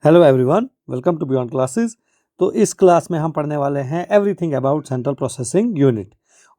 Hello everyone, welcome to beyond classes. तो इस class में हम पढ़ने वाले हैं everything about central processing unit.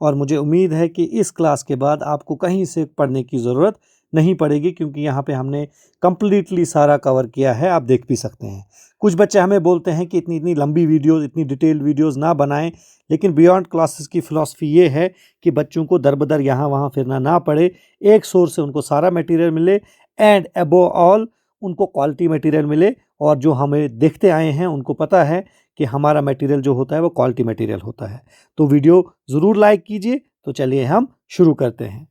और मुझे उम्मीद है कि इस क्लास के बाद आपको कहीं से पढ़ने की ज़रूरत नहीं पड़ेगी, क्योंकि यहाँ पे हमने कम्प्लीटली सारा कवर किया है। आप देख भी सकते हैं। कुछ बच्चे हमें बोलते हैं कि इतनी इतनी लंबी वीडियोज़, इतनी डिटेल्ड वीडियोज़ ना बनाएं, लेकिन बियॉन्ड क्लासेस की फ़िलॉसफी ये है कि बच्चों को दर बदर यहाँ वहाँ फिरना ना पड़े, एक सोर्स से उनको सारा मटेरियल मिले एंड अबव ऑल उनको क्वालिटी मटेरियल मिले। और जो हमें देखते आए हैं उनको पता है कि हमारा मटेरियल जो होता है वो क्वालिटी मटेरियल होता है। तो वीडियो ज़रूर लाइक कीजिए। तो चलिए हम शुरू करते हैं।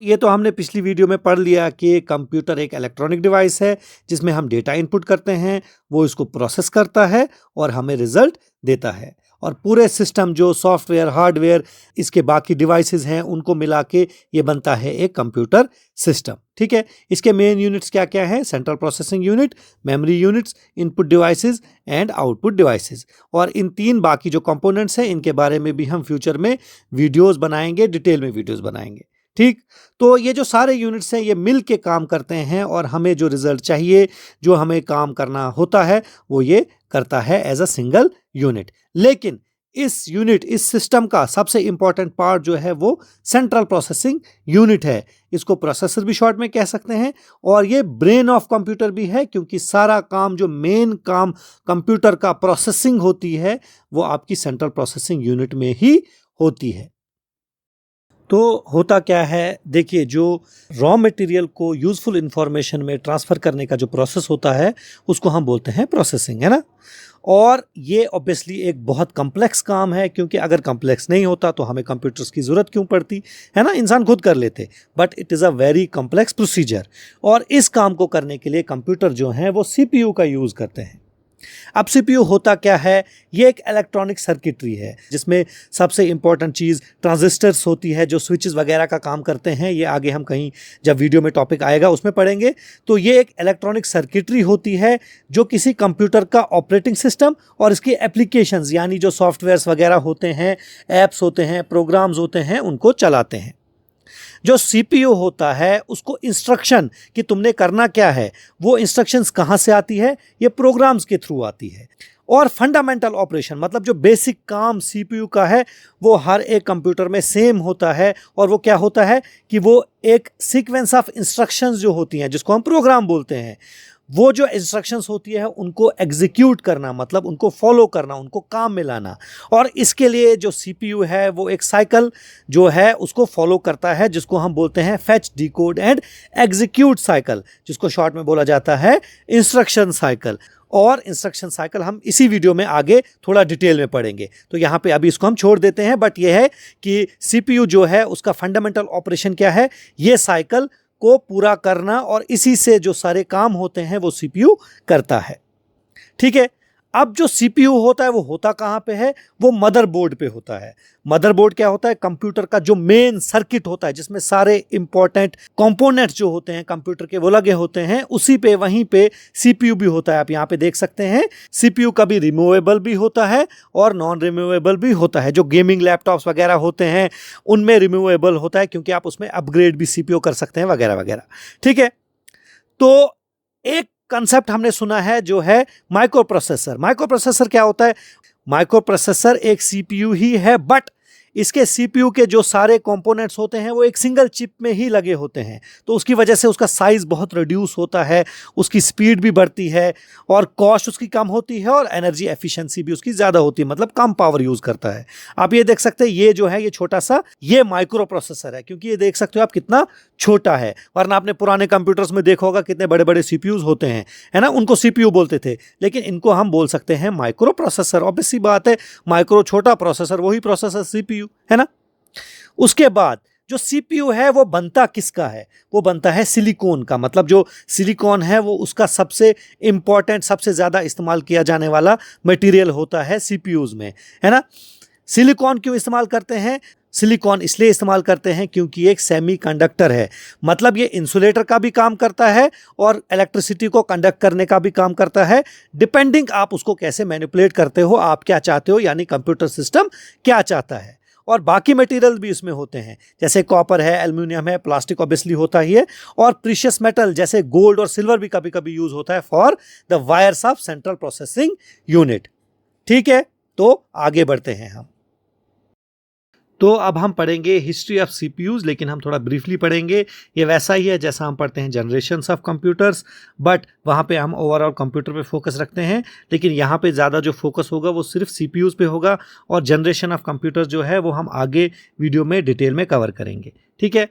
ये तो हमने पिछली वीडियो में पढ़ लिया कि कंप्यूटर एक इलेक्ट्रॉनिक डिवाइस है जिसमें हम डेटा इनपुट करते हैं, वो इसको प्रोसेस करता है और हमें रिजल्ट देता है। और पूरे सिस्टम जो सॉफ्टवेयर, हार्डवेयर, इसके बाकी डिवाइसेस हैं, उनको मिला के ये बनता है एक कंप्यूटर सिस्टम। ठीक है। इसके मेन यूनिट्स क्या क्या हैं? Central processing unit, memory units, input devices and output devices. और इन तीन बाकी जो कंपोनेंट्स हैं इनके बारे में भी हम फ्यूचर में वीडियोस बनाएंगे, डिटेल में वीडियोस बनाएंगे। ठीक। तो ये जो सारे यूनिट्स हैं ये मिल के काम करते हैं और हमें जो रिजल्ट चाहिए, जो हमें काम करना होता है, वो ये करता है एज अ सिंगल यूनिट। लेकिन इस सिस्टम का सबसे इंपॉर्टेंट पार्ट जो है वो सेंट्रल प्रोसेसिंग यूनिट है। इसको प्रोसेसर भी शॉर्ट में कह सकते हैं और ये ब्रेन ऑफ कंप्यूटर भी है, क्योंकि सारा काम, जो मेन काम कंप्यूटर का प्रोसेसिंग होती है, वो आपकी सेंट्रल प्रोसेसिंग यूनिट में ही होती है। तो होता क्या है, देखिए, जो रॉ मटेरियल को यूज़फुल इंफॉर्मेशन में ट्रांसफ़र करने का जो प्रोसेस होता है उसको हम बोलते हैं प्रोसेसिंग, है ना। और ये ऑब्वियसली एक बहुत कम्प्लेक्स काम है, क्योंकि अगर कम्प्लेक्स नहीं होता तो हमें कंप्यूटर्स की ज़रूरत क्यों पड़ती, है ना। इंसान खुद कर लेते, but it is a very complex procedure. और इस काम को करने के लिए कंप्यूटर जो हैं वो CPU का यूज़ करते हैं। अब CPU होता क्या है? ये एक इलेक्ट्रॉनिक सर्किटरी है जिसमें सबसे इंपॉर्टेंट चीज़ ट्रांजिस्टर्स होती है, जो स्विचेस वगैरह का काम करते हैं। ये आगे हम कहीं जब वीडियो में टॉपिक आएगा उसमें पढ़ेंगे। तो ये एक इलेक्ट्रॉनिक सर्किटरी होती है जो किसी कंप्यूटर का ऑपरेटिंग सिस्टम और इसकी एप्लीकेशंस, यानी जो सॉफ्टवेयर्स वगैरह होते हैं, ऐप्स होते हैं, प्रोग्राम्स होते हैं, उनको चलाते हैं। जो CPU होता है उसको इंस्ट्रक्शन कि तुमने करना क्या है, वो इंस्ट्रक्शंस कहाँ से आती है? ये प्रोग्राम्स के थ्रू आती है। और फंडामेंटल ऑपरेशन, मतलब जो बेसिक काम CPU का है वो हर एक कंप्यूटर में सेम होता है। और वो क्या होता है कि वो एक सीक्वेंस ऑफ इंस्ट्रक्शंस जो होती हैं, जिसको हम प्रोग्राम बोलते हैं, वो जो इंस्ट्रक्शंस होती है उनको एग्जीक्यूट करना, मतलब उनको फॉलो करना, उनको काम में लाना। और इसके लिए जो CPU है वो एक साइकिल जो है उसको फॉलो करता है, जिसको हम बोलते हैं fetch, decode and execute cycle, जिसको शॉर्ट में बोला जाता है इंस्ट्रक्शन साइकिल। और इंस्ट्रक्शन साइकिल हम इसी वीडियो में आगे थोड़ा डिटेल में पढ़ेंगे, तो यहाँ पे अभी इसको हम छोड़ देते हैं। बट ये है कि CPU जो है उसका फंडामेंटल ऑपरेशन क्या है? ये साइकिल को पूरा करना, और इसी से जो सारे काम होते हैं वो CPU करता है। ठीक है। अब जो CPU होता है वो होता कहाँ पे है? वो मदरबोर्ड पे होता है। मदरबोर्ड क्या होता है? कंप्यूटर का जो मेन सर्किट होता है, जिसमें सारे इंपॉर्टेंट कंपोनेंट्स जो होते हैं कंप्यूटर के वो लगे होते हैं, उसी पे, वहीं पे CPU भी होता है। आप यहाँ पे देख सकते हैं CPU कभी रिमूवेबल भी होता है और नॉन रिमूवेबल भी होता है। जो गेमिंग लैपटॉप्स वगैरह होते हैं उनमें रिमूवेबल होता है, क्योंकि आप उसमें अपग्रेड भी CPU कर सकते हैं वगैरह वगैरह। ठीक है। तो एक कंसेप्ट हमने सुना है जो है माइक्रो प्रोसेसर। माइक्रो प्रोसेसर क्या होता है? माइक्रो प्रोसेसर एक CPU ही है, बट इसके CPU के जो सारे कंपोनेंट्स होते हैं वो एक सिंगल चिप में ही लगे होते हैं। तो उसकी वजह से उसका साइज़ बहुत रिड्यूस होता है, उसकी स्पीड भी बढ़ती है और कॉस्ट उसकी कम होती है और एनर्जी एफिशिएंसी भी उसकी ज़्यादा होती है, मतलब कम पावर यूज़ करता है। आप ये देख सकते हैं, ये जो है ये छोटा सा ये माइक्रो प्रोसेसर है, क्योंकि ये देख सकते हो आप कितना छोटा है। वरना आपने पुराने कंप्यूटर्स में देखा होगा कितने बड़े बड़े CPUs होते हैं, है ना। उनको CPU बोलते थे, लेकिन इनको हम बोल सकते हैं माइक्रो प्रोसेसर। ऑब्वियस सी बात है, माइक्रो छोटा, प्रोसेसर वही प्रोसेसर CPU, है ना। उसके बाद जो CPU है वो बनता किसका है? वो बनता है सिलिकॉन का। मतलब जो सिलिकॉन है वो उसका सबसे इंपॉर्टेंट, सबसे ज़्यादा इस्तेमाल किया जाने वाला मटेरियल होता है CPUs में, है ना। सिलिकॉन क्यों इस्तेमाल करते हैं? सिलिकॉन इसलिए इस्तेमाल करते हैं क्योंकि एक सेमीकंडक्टर है, मतलब ये इंसुलेटर का भी काम करता है और इलेक्ट्रिसिटी को कंडक्ट करने का भी काम करता है, डिपेंडिंग आप उसको कैसे मैनिपुलेट करते हो, आप क्या चाहते हो, यानी कंप्यूटर सिस्टम क्या चाहता है। और बाकी मटेरियल भी इसमें होते हैं, जैसे कॉपर है, एल्यूमिनियम है, प्लास्टिक ऑब्वियसली होता ही है, और प्रीशियस मेटल जैसे गोल्ड और सिल्वर भी कभी कभी यूज होता है for the wires of central processing unit. ठीक है, तो आगे बढ़ते हैं हम। तो अब हम पढ़ेंगे हिस्ट्री ऑफ सीपीयूज, लेकिन हम थोड़ा ब्रीफली पढ़ेंगे। ये वैसा ही है जैसा हम पढ़ते हैं जनरेशंस ऑफ कंप्यूटर्स, बट वहाँ पे हम ओवरऑल कंप्यूटर पे फोकस रखते हैं, लेकिन यहाँ पे ज़्यादा जो फोकस होगा वो सिर्फ सीपीयूज पे होगा, और जनरेशन ऑफ कंप्यूटर्स जो है वो हम आगे वीडियो में डिटेल में कवर करेंगे। ठीक है,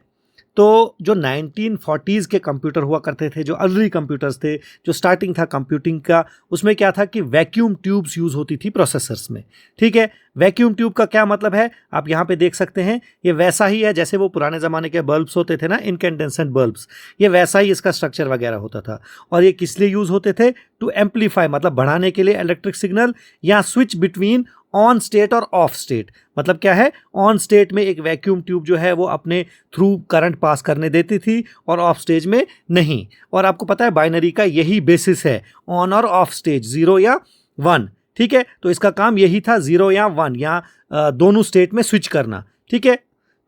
तो जो 1940s के कंप्यूटर हुआ करते थे, जो अर्ली कंप्यूटर्स थे, जो स्टार्टिंग था कंप्यूटिंग का, उसमें क्या था कि वैक्यूम ट्यूब्स यूज़ होती थी प्रोसेसर्स में। ठीक है, वैक्यूम ट्यूब का क्या मतलब है आप यहाँ पे देख सकते हैं, ये वैसा ही है जैसे वो पुराने ज़माने के बल्ब्स होते थे ना, इनकैंडेसेंट बल्ब्स, ये वैसा ही इसका स्ट्रक्चर वगैरह होता था। और ये किस लिए यूज़ होते थे? टू एम्पलीफाई, मतलब बढ़ाने के लिए इलेक्ट्रिक सिग्नल, या स्विच बिटवीन ऑन स्टेट और ऑफ स्टेट। मतलब क्या है, ऑन स्टेट में एक वैक्यूम ट्यूब जो है वो अपने थ्रू करंट पास करने देती थी, और ऑफ स्टेज में नहीं। और आपको पता है बाइनरी का यही बेसिस है, ऑन और ऑफ स्टेज, 0 या 1। ठीक है, तो इसका काम यही था, 0 या 1 या दोनों स्टेट में स्विच करना। ठीक है,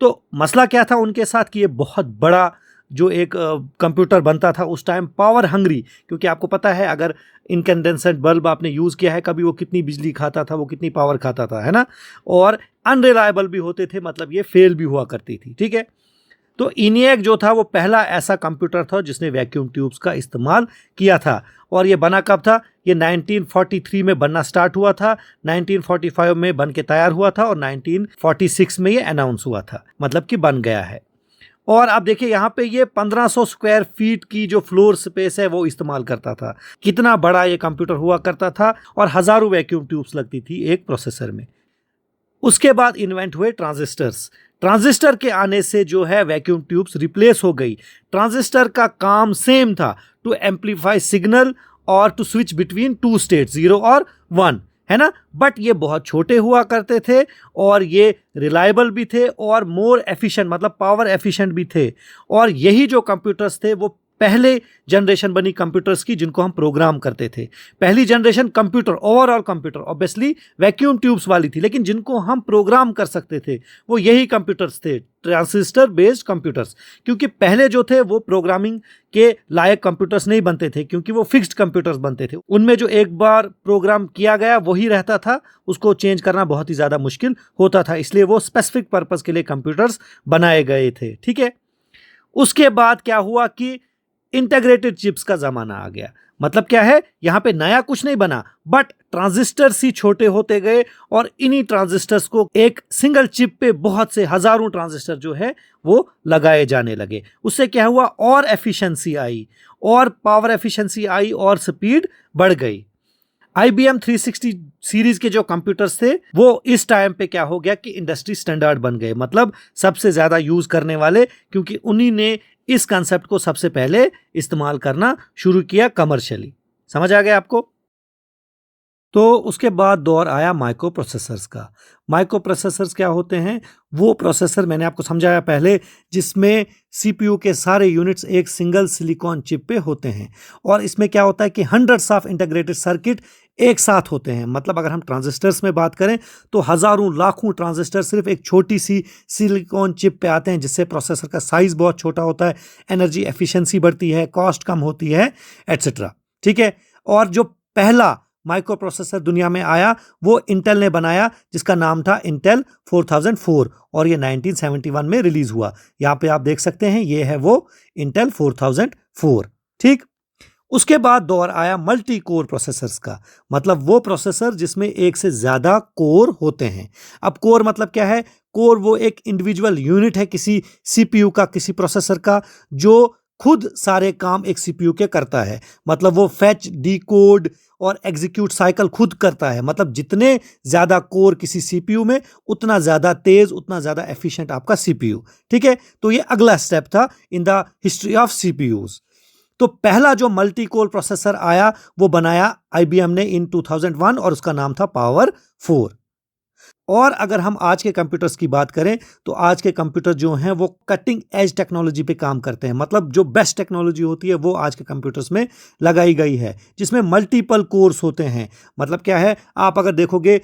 तो मसला क्या था उनके साथ कि ये बहुत बड़ा जो एक कंप्यूटर बनता था उस टाइम, पावर हंग्री, क्योंकि आपको पता है अगर इनकैंडेसेंट बल्ब आपने यूज़ किया है कभी, वो कितनी बिजली खाता था, वो कितनी पावर खाता था, है ना। और अनरिलायबल भी होते थे, मतलब ये फेल भी हुआ करती थी। ठीक है, तो ENIAC जो था वो पहला ऐसा कंप्यूटर था जिसने वैक्यूम ट्यूब्स का इस्तेमाल किया था। और ये बना कब था? ये 1943 में बनना स्टार्ट हुआ था, 1945 में बन के तैयार हुआ था, और 1946 में ये अनाउंस हुआ था, मतलब कि बन गया है। और आप देखिए यहाँ पे ये 1500 स्क्वायर फीट की जो फ्लोर स्पेस है वो इस्तेमाल करता था। कितना बड़ा ये कंप्यूटर हुआ करता था, और हजारों वैक्यूम ट्यूब्स लगती थी एक प्रोसेसर में। उसके बाद इन्वेंट हुए ट्रांजिस्टर्स। ट्रांजिस्टर के आने से जो है वैक्यूम ट्यूब्स रिप्लेस हो गई। ट्रांजिस्टर का काम सेम था, टू एम्पलीफाई सिग्नल और to switch between two state, 0 और 1, है ना। बट ये बहुत छोटे हुआ करते थे, और ये रिलायबल भी थे, और मोर एफिशिएंट, मतलब पावर एफिशिएंट भी थे। और यही जो कंप्यूटर्स थे वो पहले जनरेशन बनी कंप्यूटर्स की जिनको हम प्रोग्राम करते थे। पहली generation computer, overall computer obviously vacuum tubes वाली थी, लेकिन जिनको हम प्रोग्राम कर सकते थे वो यही कंप्यूटर्स थे, ट्रांजिस्टर बेस्ड कंप्यूटर्स। क्योंकि पहले जो थे वो प्रोग्रामिंग के लायक कंप्यूटर्स नहीं बनते थे, क्योंकि वो फिक्स्ड कंप्यूटर्स बनते थे, उनमें जो एक बार प्रोग्राम किया गया वही रहता था, उसको चेंज करना बहुत ही ज़्यादा मुश्किल होता था, इसलिए वो स्पेसिफिक पर्पस के लिए कंप्यूटर्स बनाए गए थे। ठीक है, उसके बाद क्या हुआ कि इंटीग्रेटेड चिप्स का जमाना आ गया। मतलब क्या है, यहां पे नया कुछ नहीं बना, बट ट्रांजिस्टर्स ही छोटे होते गए, और इन्हीं ट्रांजिस्टर्स को एक सिंगल चिप पे बहुत से हजारों ट्रांजिस्टर जो है वो लगाए जाने लगे। उससे क्या हुआ, और एफिशिएंसी आई, और पावर एफिशिएंसी आई, और स्पीड बढ़ गई। IBM 360 सीरीज के जो कंप्यूटर्स थे वो इस टाइम पे क्या हो गया कि इंडस्ट्री स्टैंडर्ड बन गए, मतलब सबसे ज्यादा यूज करने वाले, क्योंकि उन्हीं ने इस कंसेप्ट को सबसे पहले इस्तेमाल करना शुरू किया कमर्शियली। समझ आ गया आपको? तो उसके बाद दौर आया माइक्रो प्रोसेसर्स का। माइक्रो प्रोसेसर्स क्या होते हैं? वो प्रोसेसर मैंने आपको समझाया पहले, जिसमें CPU के सारे यूनिट्स एक सिंगल सिलिकॉन चिप पे होते हैं, और इसमें क्या होता है कि हंड्रेड्स ऑफ इंटीग्रेटेड सर्किट एक साथ होते हैं। मतलब अगर हम ट्रांजिस्टर्स में बात करें तो हजारों लाखों ट्रांजिस्टर सिर्फ एक छोटी सी सिलिकॉन चिप पे आते हैं, जिससे प्रोसेसर का साइज बहुत छोटा होता है, एनर्जी एफिशिएंसी बढ़ती है, कॉस्ट कम होती है, एट्सेट्रा। ठीक है, और जो पहला माइक्रो प्रोसेसर दुनिया में आया वो इंटेल ने बनाया, जिसका नाम था इंटेल 4004, और ये 1971 में रिलीज हुआ। यहाँ पे आप देख सकते हैं, ये है वो इंटेल 4004। ठीक, उसके बाद दौर आया मल्टी कोर प्रोसेसर्स का। मतलब वो प्रोसेसर जिसमें एक से ज्यादा कोर होते हैं। अब कोर मतलब क्या है? कोर वो एक इंडिविजुअल यूनिट है किसी CPU का, किसी प्रोसेसर का, जो खुद सारे काम एक CPU के करता है। मतलब वो फेच, डिकोड और एग्जीक्यूट साइकिल खुद करता है। मतलब जितने ज्यादा कोर किसी CPU में, उतना ज्यादा तेज, उतना ज्यादा एफिशिएंट आपका CPU। ठीक है, तो ये अगला स्टेप था in the history of CPUs। तो पहला जो मल्टी कोर प्रोसेसर आया वो बनाया IBM ने इन 2001, और उसका नाम था पावर 4। और अगर हम आज के कंप्यूटर्स की बात करें तो आज के कंप्यूटर जो हैं वो कटिंग एज टेक्नोलॉजी पे काम करते हैं। मतलब जो बेस्ट टेक्नोलॉजी होती है वो आज के कंप्यूटर्स में लगाई गई है, जिसमें मल्टीपल कोर्स होते हैं। मतलब क्या है, आप अगर देखोगे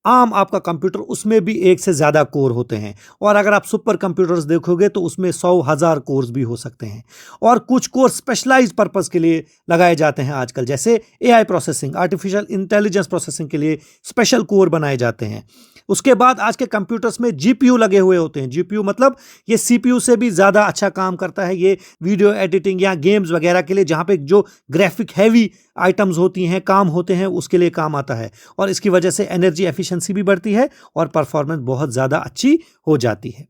आम आपका कंप्यूटर उसमें भी एक से ज़्यादा कोर होते हैं, और अगर आप सुपर कंप्यूटर्स देखोगे तो उसमें 100,000 कोर्स भी हो सकते हैं। और कुछ कोर स्पेशलाइज्ड पर्पस के लिए लगाए जाते हैं आजकल, जैसे AI processing, artificial intelligence processing के लिए स्पेशल कोर बनाए जाते हैं। उसके बाद आज के कंप्यूटर्स में जीपीयू लगे हुए होते हैं। जीपीयू मतलब ये सीपीयू से भी ज़्यादा अच्छा काम करता है। ये वीडियो एडिटिंग या गेम्स वगैरह के लिए, जहाँ पे जो ग्राफिक हैवी आइटम्स होती हैं, काम होते हैं, उसके लिए काम आता है। और इसकी वजह से एनर्जी एफिशिएंसी भी बढ़ती है और परफॉर्मेंस बहुत ज़्यादा अच्छी हो जाती है।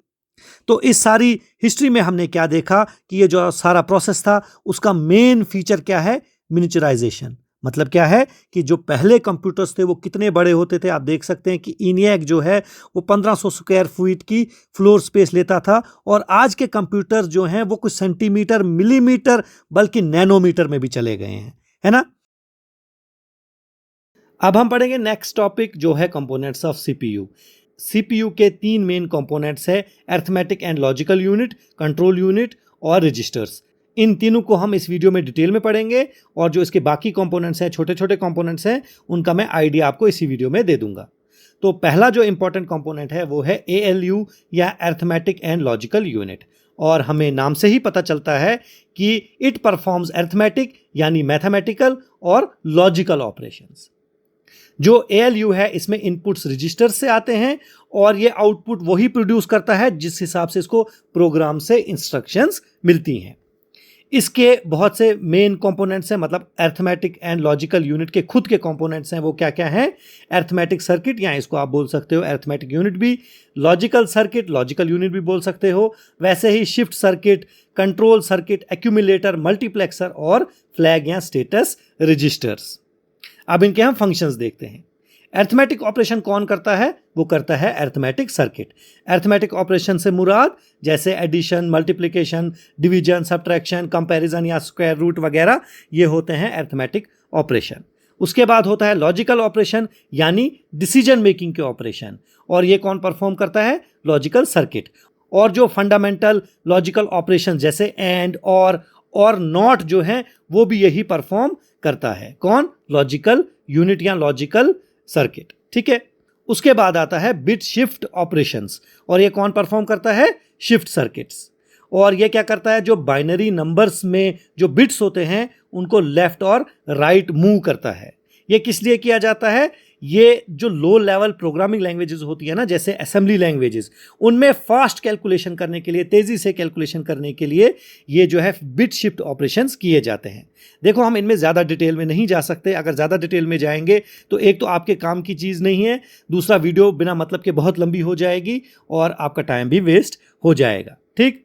तो इस सारी हिस्ट्री में हमने क्या देखा कि ये जो सारा प्रोसेस था उसका मेन फीचर क्या है? मिनिचराइजेशन। मतलब क्या है कि जो पहले कंप्यूटर्स थे वो कितने बड़े होते थे। आप देख सकते हैं कि ENIAC जो है वो 1500 स्क्वायर फीट की फ्लोर स्पेस लेता था, और आज के कंप्यूटर जो हैं वो कुछ सेंटीमीटर, मिलीमीटर, बल्कि नैनोमीटर में भी चले गए हैं, है ना। अब हम पढ़ेंगे नेक्स्ट टॉपिक जो है कंपोनेंट्स ऑफ सीपीयू। सीपीयू के 3 मेन कंपोनेंट्स है: arithmetic and logical unit, control unit और रजिस्टर्स। इन तीनों को हम इस वीडियो में डिटेल में पढ़ेंगे, और जो इसके बाकी कंपोनेंट्स हैं, छोटे छोटे कंपोनेंट्स हैं, उनका मैं आइडिया आपको इसी वीडियो में दे दूंगा। तो पहला जो इंपॉर्टेंट कंपोनेंट है वो है ALU या अरिथमेटिक एंड लॉजिकल यूनिट। और हमें नाम से ही पता चलता है कि इट परफॉर्म्स अरिथमेटिक यानी मैथमेटिकल और लॉजिकल ऑपरेशंस। जो ALU है इसमें इनपुट्स रजिस्टर से आते हैं, और ये आउटपुट वही प्रोड्यूस करता है जिस हिसाब से इसको प्रोग्राम से इंस्ट्रक्शंस मिलती हैं। इसके बहुत से मेन कंपोनेंट्स हैं, मतलब अरिथमेटिक एंड लॉजिकल यूनिट के खुद के कंपोनेंट्स हैं। वो क्या क्या हैं? अरिथमेटिक सर्किट, या इसको आप बोल सकते हो अरिथमेटिक यूनिट भी, लॉजिकल सर्किट, लॉजिकल यूनिट भी बोल सकते हो। वैसे ही shift circuit, control circuit, accumulator, multiplexer और फ्लैग या स्टेटस रजिस्टर्स। अब इनके हम फंक्शंस देखते हैं। अरिथमेटिक ऑपरेशन कौन करता है? वो करता है अरिथमेटिक सर्किट। अरिथमेटिक ऑपरेशन से मुराद जैसे addition, multiplication, division, subtraction, comparison या स्क्वायर रूट वगैरह, ये होते हैं अरिथमेटिक ऑपरेशन। उसके बाद होता है लॉजिकल ऑपरेशन, यानी डिसीजन मेकिंग के ऑपरेशन, और ये कौन परफॉर्म करता है? Logical circuit. और जो फंडामेंटल लॉजिकल ऑपरेशन जैसे एंड, और नॉट जो है वो भी यही परफॉर्म करता है। कौन? लॉजिकल यूनिट या लॉजिकल सर्किट। ठीक है। उसके बाद आता है बिट शिफ्ट ऑपरेशंस, और ये कौन परफॉर्म करता है? Shift circuits. और ये क्या करता है? जो बाइनरी नंबर्स में जो बिट्स होते हैं उनको लेफ्ट और राइट मूव करता है। ये किस लिए किया जाता है? ये जो लो लेवल प्रोग्रामिंग लैंग्वेजेस होती है ना, जैसे असेंबली लैंग्वेजेस, उनमें फास्ट कैलकुलेशन करने के लिए, तेजी से कैलकुलेशन करने के लिए ये जो है बिट शिफ्ट ऑपरेशंस किए जाते हैं। देखो, हम इनमें ज़्यादा डिटेल में नहीं जा सकते। अगर ज़्यादा डिटेल में जाएंगे तो एक तो आपके काम की चीज़ नहीं है, दूसरा वीडियो बिना मतलब के बहुत लंबी हो जाएगी और आपका टाइम भी वेस्ट हो जाएगा। ठीक।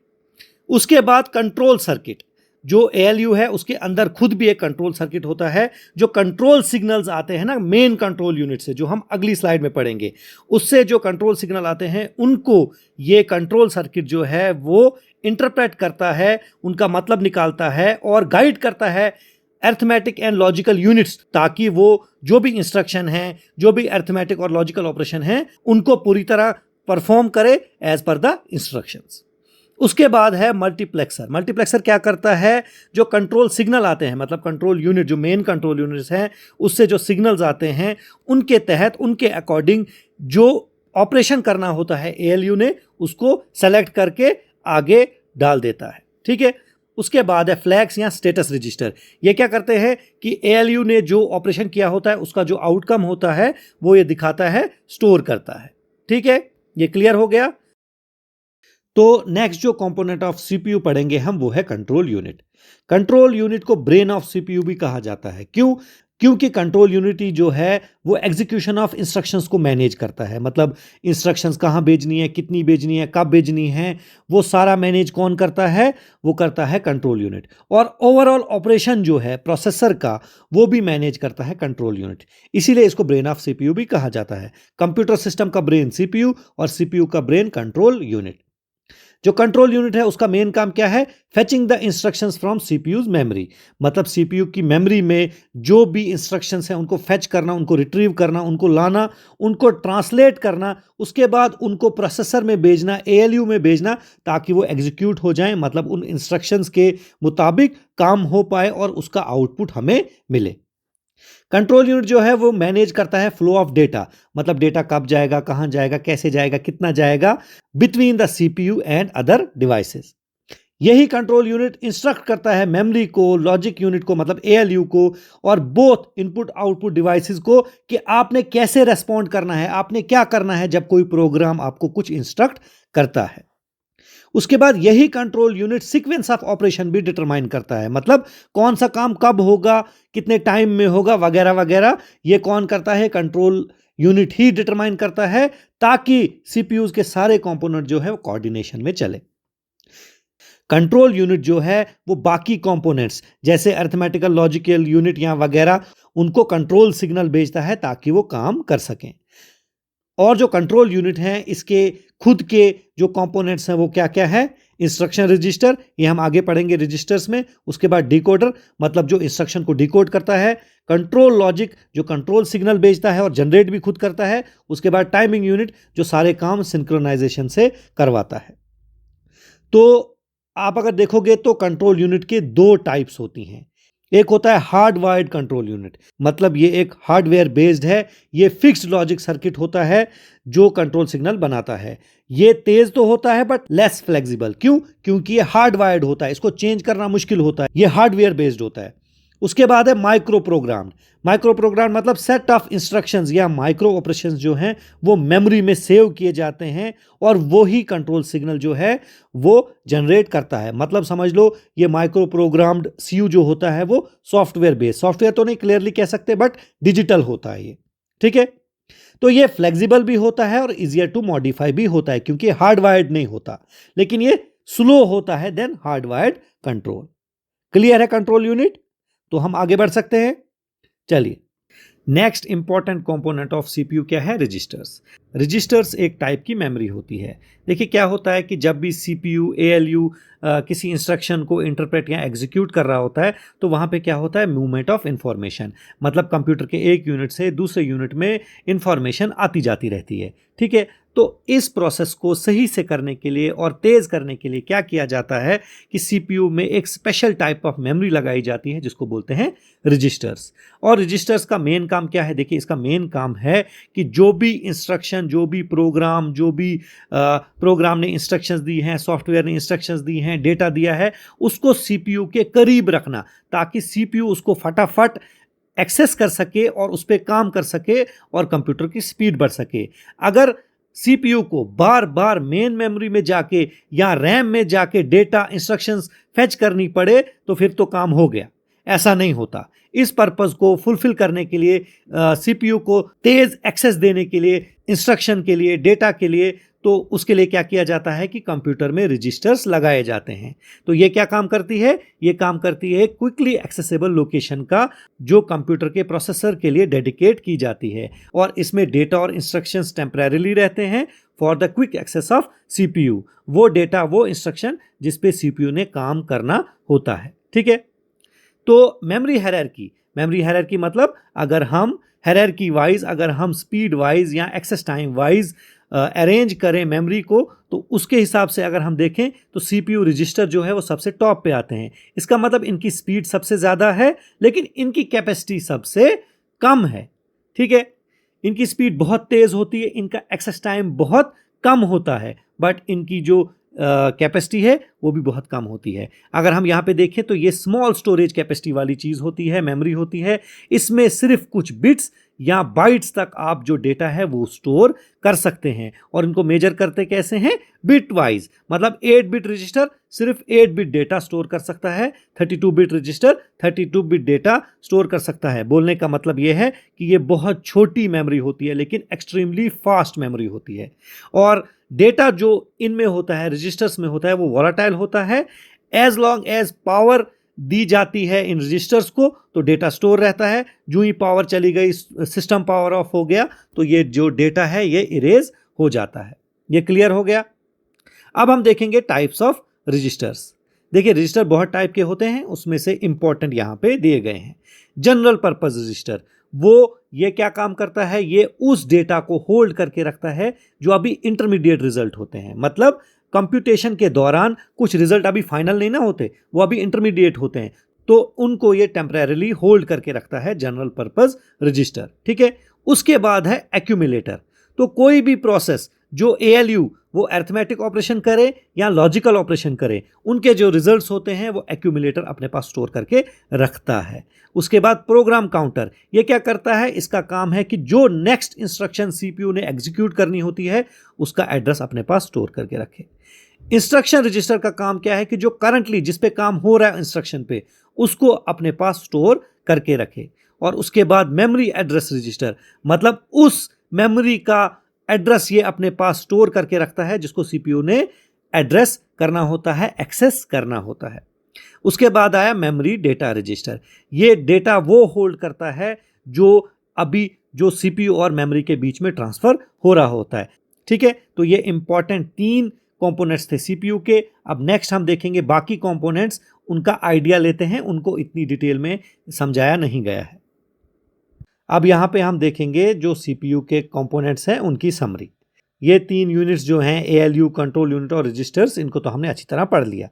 उसके बाद कंट्रोल सर्किट। जो ALU है उसके अंदर खुद भी एक कंट्रोल सर्किट होता है। जो कंट्रोल सिग्नल्स आते हैं ना मेन कंट्रोल यूनिट से, जो हम अगली स्लाइड में पढ़ेंगे, उससे जो कंट्रोल सिग्नल आते हैं उनको ये कंट्रोल सर्किट जो है वो इंटरप्रेट करता है, उनका मतलब निकालता है और गाइड करता है अरिथमेटिक एंड लॉजिकल यूनिट्स, ताकि वो जो भी इंस्ट्रक्शन हैं, जो भी अरिथमेटिक और लॉजिकल ऑपरेशन हैं, उनको पूरी तरह परफॉर्म करे एज पर द इंस्ट्रक्शंस। उसके बाद है मल्टीप्लेक्सर। मल्टीप्लेक्सर क्या करता है? जो कंट्रोल सिग्नल आते हैं, मतलब कंट्रोल यूनिट, जो मेन कंट्रोल यूनिट्स हैं, उससे जो सिग्नल्स आते हैं उनके तहत, उनके अकॉर्डिंग जो ऑपरेशन करना होता है ALU ने, उसको सेलेक्ट करके आगे डाल देता है। ठीक है। उसके बाद है फ्लैग्स या स्टेटस रजिस्टर। ये क्या करते हैं कि ALU ने जो ऑपरेशन किया होता है उसका जो आउटकम होता है वो ये दिखाता है, स्टोर करता है। ठीक है, ये क्लियर हो गया। तो नेक्स्ट जो कंपोनेंट ऑफ CPU पढ़ेंगे हम वो है कंट्रोल यूनिट। कंट्रोल यूनिट को ब्रेन ऑफ CPU भी कहा जाता है। क्यों? क्योंकि कंट्रोल यूनिट जो है वो एग्जीक्यूशन ऑफ इंस्ट्रक्शंस को मैनेज करता है। मतलब इंस्ट्रक्शंस कहाँ भेजनी है, कितनी भेजनी है, कब भेजनी है, वो सारा मैनेज कौन करता है? वो करता है कंट्रोल यूनिट। और ओवरऑल ऑपरेशन जो है प्रोसेसर का, वो भी मैनेज करता है कंट्रोल यूनिट। इसीलिए इसको ब्रेन ऑफ CPU भी कहा जाता है। कंप्यूटर सिस्टम का ब्रेन CPU और CPU का ब्रेन कंट्रोल यूनिट। जो कंट्रोल यूनिट है उसका मेन काम क्या है? Fetching the instructions from CPUs memory. मतलब सीपीयू की मेमोरी में जो भी इंस्ट्रक्शंस हैं उनको फेच करना, उनको रिट्रीव करना, उनको लाना, उनको ट्रांसलेट करना, उसके बाद उनको प्रोसेसर में भेजना, ALU में भेजना, ताकि वो एग्जीक्यूट हो जाए, मतलब उन इंस्ट्रक्शंस के मुताबिक काम हो पाए और उसका आउटपुट हमें मिले। कंट्रोल यूनिट जो है वो मैनेज करता है फ्लो ऑफ डेटा, मतलब डेटा कब जाएगा, कहां जाएगा, कैसे जाएगा, कितना जाएगा, between the CPU and other devices. यही कंट्रोल यूनिट इंस्ट्रक्ट करता है मेमोरी को, लॉजिक यूनिट को मतलब एएलयू को, और बोथ इनपुट आउटपुट डिवाइसेस को कि आपने कैसे रेस्पॉन्ड करना है, आपने क्या करना है जब कोई प्रोग्राम आपको कुछ इंस्ट्रक्ट करता है। उसके बाद यही control unit sequence of operation भी डिटरमाइन करता है, मतलब कौन सा काम कब होगा, कितने टाइम में होगा, वगैरह वगैरह। ये कौन करता है? कंट्रोल यूनिट ही डिटरमाइन करता है, ताकि सीपीयूज के सारे कंपोनेंट जो है वो कोऑर्डिनेशन में चले। कंट्रोल यूनिट जो है वो बाकी कंपोनेंट्स जैसे अरिथमेटिकल, लॉजिकल यूनिट या वगैरह, उनको कंट्रोल सिग्नल भेजता है ताकि वो काम कर सकें। और जो कंट्रोल यूनिट है इसके खुद के जो कंपोनेंट्स हैं वो क्या क्या है? इंस्ट्रक्शन रजिस्टर, ये हम आगे पढ़ेंगे रजिस्टर्स में। उसके बाद डिकोडर, मतलब जो इंस्ट्रक्शन को डिकोड करता है। कंट्रोल लॉजिक, जो कंट्रोल सिग्नल भेजता है और जनरेट भी खुद करता है। उसके बाद टाइमिंग यूनिट, जो सारे काम सिंक्रोनाइजेशन से करवाता है। तो आप अगर देखोगे तो कंट्रोल यूनिट के दो टाइप्स होती हैं। एक होता है हार्डवायर्ड कंट्रोल यूनिट, मतलब ये एक हार्डवेयर बेस्ड है, ये फिक्स्ड लॉजिक सर्किट होता है जो कंट्रोल सिग्नल बनाता है। ये तेज तो होता है बट लेस फ्लेक्सिबल। क्यों? क्योंकि ये हार्डवायर्ड होता है, इसको चेंज करना मुश्किल होता है, ये हार्डवेयर बेस्ड होता है। उसके बाद है माइक्रो प्रोग्राम। माइक्रो प्रोग्राम मतलब सेट ऑफ इंस्ट्रक्शंस या माइक्रो ऑपरेशंस जो हैं वो मेमोरी में सेव किए जाते हैं और वो ही कंट्रोल सिग्नल जो है वो जनरेट करता है। मतलब समझ लो ये माइक्रो प्रोग्राम्ड सीयू जो होता है वो सॉफ्टवेयर बेस्ड, सॉफ्टवेयर तो नहीं क्लियरली कह सकते बट डिजिटल होता है ये, ठीक है। तो ये फ्लेक्सिबल भी होता है और इजियर टू मॉडिफाई भी होता है क्योंकि हार्डवायर्ड नहीं होता, लेकिन ये स्लो होता है देन हार्डवायर्ड कंट्रोल। क्लियर है कंट्रोल यूनिट? तो हम आगे बढ़ सकते हैं। चलिए, next important component of CPU क्या है? रजिस्टर्स। रजिस्टर्स एक टाइप की मेमोरी होती है। देखिए क्या होता है कि जब भी सीपीयू एएलयू किसी इंस्ट्रक्शन को इंटरप्रेट या एग्जीक्यूट कर रहा होता है तो वहाँ पे क्या होता है? मूवमेंट ऑफ इंफॉर्मेशन, मतलब कंप्यूटर के एक यूनिट से दूसरे यूनिट में इंफॉर्मेशन आती जाती रहती है, ठीक है। तो इस प्रोसेस को सही से करने के लिए और तेज करने के लिए क्या किया जाता है कि सीपीयू में एक स्पेशल टाइप ऑफ मेमोरी लगाई जाती है जिसको बोलते हैं रजिस्टर्स। और रजिस्टर्स का मेन काम क्या है? देखिए इसका मेन काम है कि जो भी इंस्ट्रक्शन, जो भी प्रोग्राम, जो भी प्रोग्राम ने इंस्ट्रक्शंस दी हैं, सॉफ्टवेयर ने इंस्ट्रक्शंस दी हैं, डेटा दिया है, उसको सीपीयू के करीब रखना ताकि सीपीयू उसको फटाफट एक्सेस कर सके और उस पर काम कर सके और कंप्यूटर की स्पीड बढ़ सके। अगर सीपीयू को बार बार मेन मेमोरी में जाके या रैम में जाके डेटा इंस्ट्रक्शंस फेच करनी पड़े तो फिर तो काम हो गया, ऐसा नहीं होता। इस पर्पस को फुलफिल करने के लिए, सीपीयू को तेज एक्सेस देने के लिए, इंस्ट्रक्शन के लिए, डेटा के लिए, तो उसके लिए क्या किया जाता है कि कंप्यूटर में रजिस्टर्स लगाए जाते हैं। तो ये क्या काम करती है? ये काम करती है क्विकली एक्सेसिबल लोकेशन का, जो कंप्यूटर के प्रोसेसर के लिए डेडिकेट की जाती है, और इसमें डेटा और इंस्ट्रक्शंस टेम्परेरीली रहते हैं for the quick access of CPU. वो डेटा, वो इंस्ट्रक्शन जिस पे सीपीयू ने काम करना होता है, ठीक है। तो मेमोरी हायरार्की मतलब अगर हम हायरार्की वाइज, अगर हम स्पीड वाइज या एक्सेस टाइम वाइज अरेंज करें मेमोरी को, तो उसके हिसाब से अगर हम देखें तो सीपीयू रजिस्टर जो है वो सबसे टॉप पे आते हैं। इसका मतलब इनकी स्पीड सबसे ज़्यादा है लेकिन इनकी कैपेसिटी सबसे कम है, ठीक है। इनकी स्पीड बहुत तेज़ होती है, इनका एक्सेस टाइम बहुत कम होता है, बट इनकी जो कैपेसिटी है वो भी बहुत कम होती है। अगर हम यहाँ पे देखें तो ये स्मॉल स्टोरेज कैपेसिटी वाली चीज़ होती है, मेमोरी होती है। इसमें सिर्फ कुछ बिट्स या बाइट्स तक आप जो डेटा है वो स्टोर कर सकते हैं, और इनको मेजर करते कैसे हैं? बिट वाइज, मतलब 8 बिट रजिस्टर सिर्फ 8 बिट डेटा स्टोर कर सकता है, 32 bit register 32 bit data store कर सकता है। बोलने का मतलब ये है कि ये बहुत छोटी मेमोरी होती है लेकिन एक्सट्रीमली फास्ट मेमोरी होती है। और डेटा जो इनमें होता है, रजिस्टर्स में होता है, वो वॉलेटाइल होता है। एज लॉन्ग एज पावर दी जाती है इन रजिस्टर्स को तो डेटा स्टोर रहता है। जो ही पावर चली गई, सिस्टम पावर ऑफ हो गया, तो ये जो डेटा है ये इरेज हो जाता है। ये क्लियर हो गया? अब हम देखेंगे टाइप्स ऑफ रजिस्टर्स। देखिए रजिस्टर बहुत टाइप के होते हैं, उसमें से इंपॉर्टेंट यहाँ पे दिए गए हैं। जनरल पर्पस रजिस्टर, वो ये क्या काम करता है? ये उस डेटा को होल्ड करके रखता है जो अभी इंटरमीडिएट रिजल्ट होते हैं, मतलब कंप्यूटेशन के दौरान कुछ रिजल्ट अभी फाइनल नहीं ना होते, वो अभी इंटरमीडिएट होते हैं, तो उनको ये टेम्परेरीली होल्ड करके रखता है जनरल पर्पस रजिस्टर। ठीक है, उसके बाद है एक्यूमुलेटर। तो कोई भी प्रोसेस जो ALU वो अरिथमेटिक ऑपरेशन करे या लॉजिकल ऑपरेशन करे, उनके जो रिजल्ट्स होते हैं वो एक्यूमुलेटर अपने पास स्टोर करके रखता है। उसके बाद प्रोग्राम काउंटर, ये क्या करता है, इसका काम है कि जो नेक्स्ट इंस्ट्रक्शन CPU ने एग्जीक्यूट करनी होती है उसका एड्रेस अपने पास स्टोर करके रखे। इंस्ट्रक्शन रजिस्टर का काम क्या है कि जो करंटली जिस पे काम हो रहा है इंस्ट्रक्शन पे, उसको अपने पास स्टोर करके रखे। और उसके बाद मेमोरी एड्रेस रजिस्टर, मतलब उस मेमोरी का एड्रेस ये अपने पास स्टोर करके रखता है जिसको CPU ने एड्रेस करना होता है, एक्सेस करना होता है। उसके बाद आया मेमोरी डेटा रजिस्टर। ये डेटा वो होल्ड करता है जो अभी जो CPU और मेमोरी के बीच में ट्रांसफर हो रहा होता है। ठीक है, तो ये इंपॉर्टेंट 3 कंपोनेंट्स थे CPU के। अब नेक्स्ट हम देखेंगे बाकी कंपोनेंट्स, उनका आइडिया लेते हैं, उनको इतनी डिटेल में समझाया नहीं गया है। अब यहाँ पे हम देखेंगे जो CPU के कंपोनेंट्स हैं उनकी समरी। ये 3 यूनिट्स जो हैं ALU, कंट्रोल यूनिट और रजिस्टर्स, इनको तो हमने अच्छी तरह पढ़ लिया।